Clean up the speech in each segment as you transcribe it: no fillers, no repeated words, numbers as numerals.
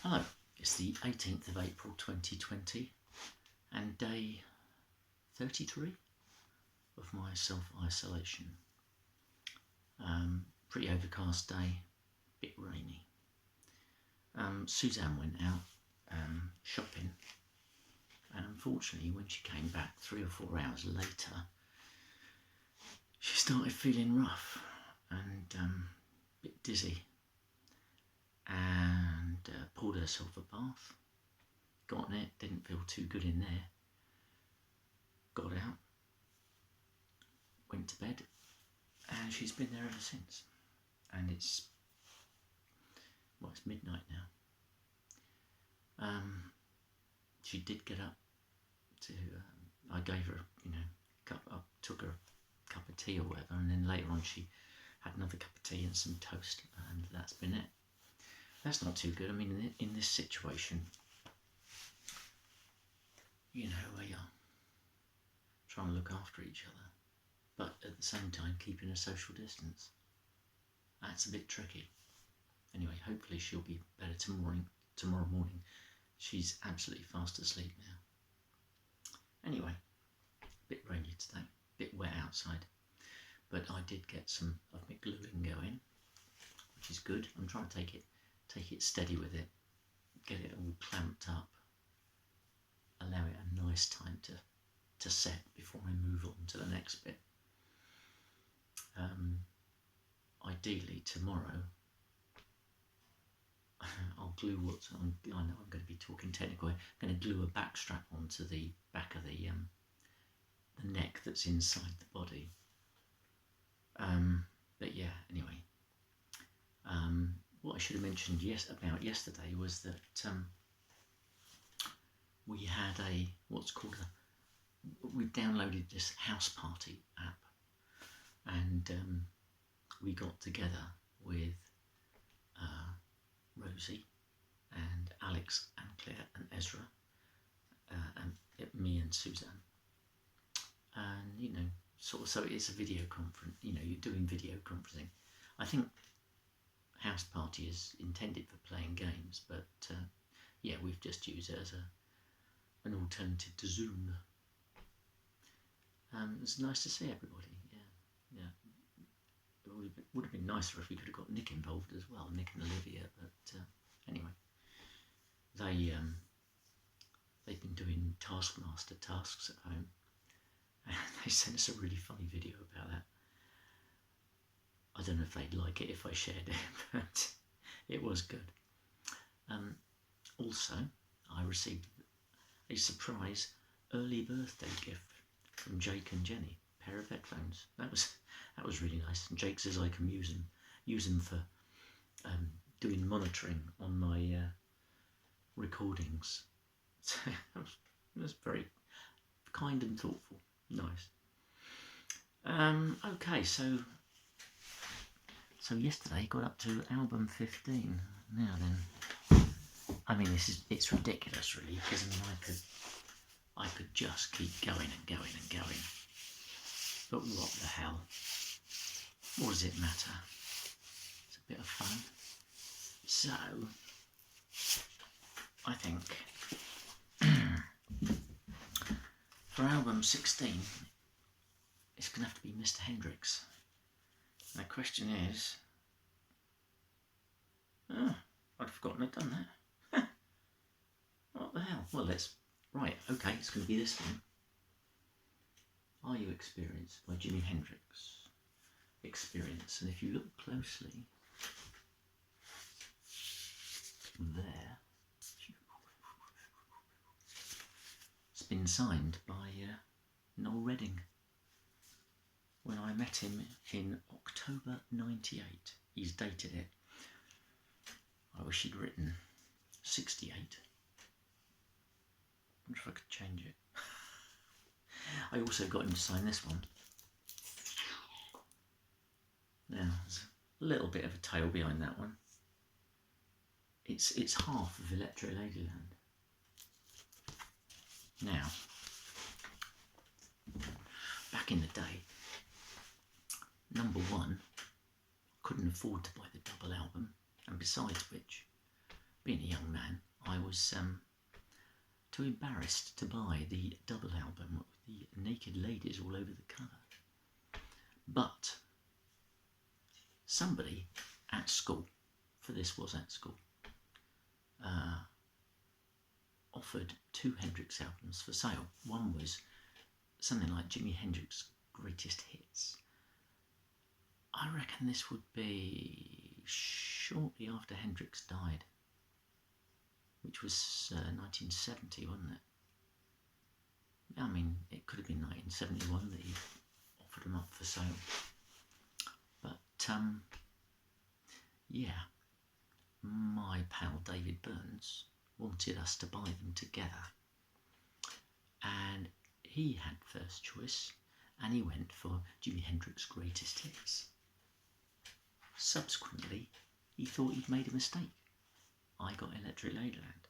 Hello, it's the 18th of April 2020 and day 33 of my self-isolation. Pretty overcast day, bit rainy. Suzanne went out shopping, and unfortunately when she came back 3 or 4 hours later, she started feeling rough and a bit dizzy, and poured herself a bath, got in it, didn't feel too good in there, got out, went to bed, and she's been there ever since. And it's midnight now. She did get up to, I gave her, I took her a cup of tea or whatever, and then later on she had another cup of tea and some toast, and that's been it. That's not too good. I mean, in this situation, we are trying to look after each other, but at the same time keeping a social distance. That's a bit tricky. Anyway, hopefully she'll be better tomorrow morning. She's absolutely fast asleep now. Anyway, a bit rainy today, a bit wet outside, but I did get some of my gluing going, which is good. I'm trying to take it steady with it, get it all clamped up, allow it a nice time to set before I move on to the next bit. Ideally tomorrow I'll glue I know I'm going to be talking technical. I'm going to glue a back strap onto the back of the neck that's inside the body. But yeah, anyway. What I should have mentioned about yesterday was that we had we downloaded this house party app, and we got together with Rosie and Alex and Claire and Ezra and me and Suzanne, and so it's a video conference. You're doing video conferencing. I think house party is intended for playing games, but yeah, we've just used it as an alternative to Zoom. It's nice to see everybody. Yeah. It would have been nicer if we could have got Nick involved as well, Nick and Olivia. But anyway, they've been doing Taskmaster tasks at home, and they sent us a really funny video about that. I don't know if they'd like it if I shared it, but it was good. Also, I received a surprise early birthday gift from Jake and Jenny, a pair of headphones. That was really nice. And Jake says I can use them for doing monitoring on my recordings. So it was very kind and thoughtful. Nice. Okay, so yesterday got up to album 15. Now then, I mean, it's ridiculous really, because I could just keep going and going and going. But what the hell? What does it matter? It's a bit of fun. So, I think for album 16, it's going to have to be Mr. Hendrix. The question is, I'd forgotten I'd done that. What the hell? Well, right, okay, it's going to be this one. Are You Experienced by Jimi Hendrix. Experience. And if you look closely, there, it's been signed by Noel Redding. When I met him in October 98, he's dated it. I wish he'd written 68. I wonder if I could change it. I also got him to sign this one. Now, there's a little bit of a tale behind that one. It's half of Electro Ladyland. Now, back in the day, number one, couldn't afford to buy the double album, and besides which, being a young man, I was too embarrassed to buy the double album with the naked ladies all over the cover. But somebody at school, for this was at school, offered 2 Hendrix albums for sale. One was something like Jimi Hendrix's Greatest Hits. I reckon this would be shortly after Hendrix died, which was 1970, wasn't it? I mean, it could have been 1971 that he offered them up for sale. But, yeah, my pal David Burns wanted us to buy them together. And he had first choice, and he went for Jimi Hendrix's Greatest Hits. Subsequently, he thought he'd made a mistake. I got Electric Ladyland,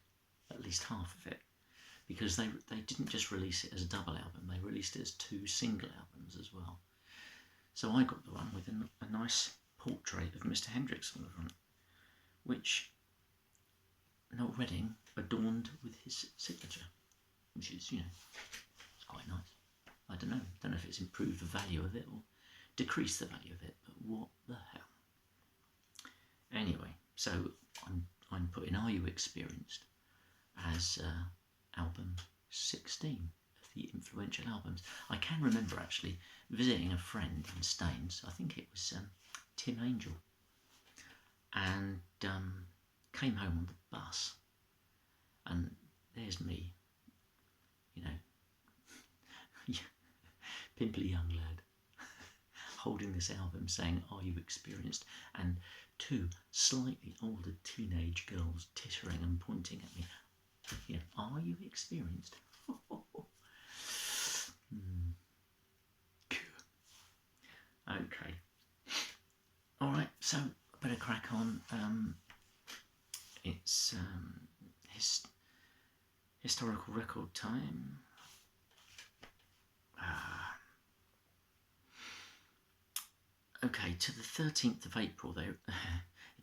at least half of it, because they didn't just release it as a double album, they released it as 2 single albums as well. So I got the one with a nice portrait of Mr. Hendrix on the front, which Noel Redding adorned with his signature, which is, it's quite nice. I don't know if it's improved the value of it or decreased the value of it, but what the hell. Anyway, so I'm putting Are You Experienced as album 16 of the influential albums. I can remember actually visiting a friend in Staines, I think it was Tim Angel, and came home on the bus, and there's me, pimply young lad, holding this album saying, Are you experienced? And 2 slightly older teenage girls tittering and pointing at me. Are you experienced? Okay. Alright, so I better crack on. It's historical record time. Okay, to the 13th of April, it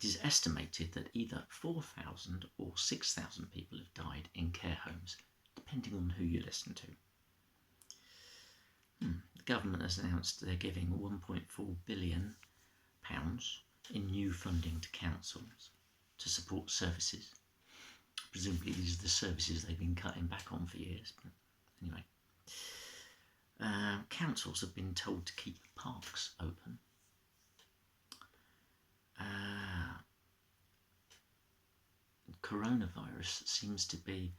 is estimated that either 4,000 or 6,000 people have died in care homes, depending on who you listen to. The government has announced they're giving £1.4 billion in new funding to councils to support services. Presumably these are the services they've been cutting back on for years, but anyway. Councils have been told to keep parks open. Coronavirus seems to be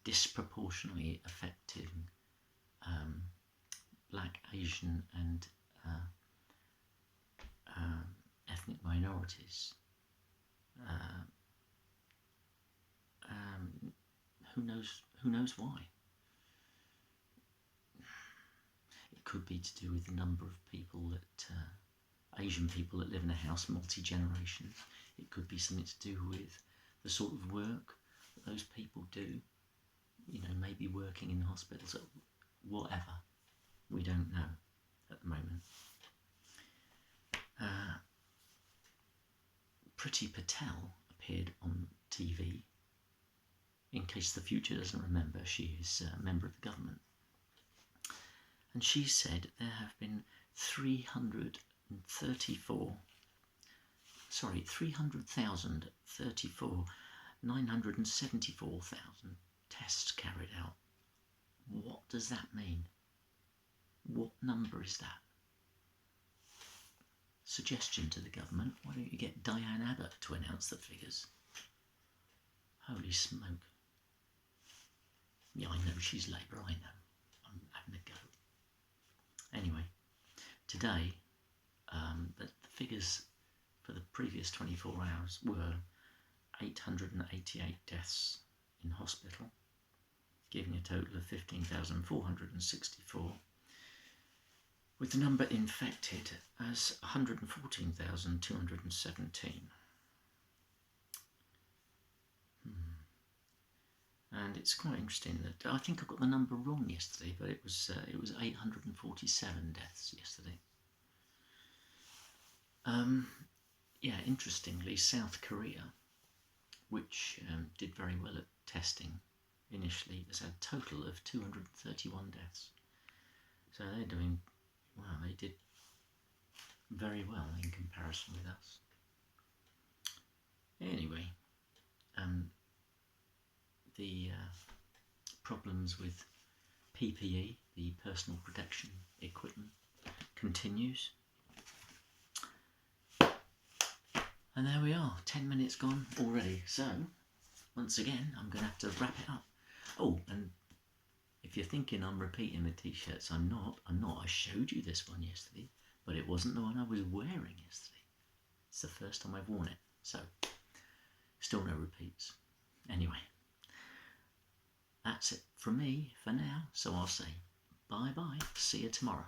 disproportionately affecting Black, Asian and ethnic minorities. Who knows why? It could be to do with the number of people that Asian people that live in a house multi-generations. It could be something to do with the sort of work that those people do. Maybe working in hospitals or whatever. We don't know at the moment. Priti Patel appeared on TV. In case the future doesn't remember, she is a member of the government. And she said there have been 974,000 tests carried out. What does that mean? What number is that? Suggestion to the government, why don't you get Diane Abbott to announce the figures? Holy smoke. Yeah, I know she's Labour, I know. I'm having a go. Anyway, today, the figures for the previous 24 hours were 888 deaths in hospital, giving a total of 15,464, with the number infected as 114,217. And it's quite interesting that I think I got the number wrong yesterday, but it was 847 deaths yesterday. Interestingly, South Korea which did very well at testing initially. There's a total of 231 deaths. So they're doing, well, they did very well in comparison with us. Anyway, the problems with PPE, the personal protection equipment, continues. And there we are, 10 minutes gone already. So, once again, I'm going to have to wrap it up. Oh, and if you're thinking I'm repeating the t-shirts, I'm not. I showed you this one yesterday, but it wasn't the one I was wearing yesterday. It's the first time I've worn it. So, still no repeats. Anyway, that's it from me for now. So I'll say bye-bye. See you tomorrow.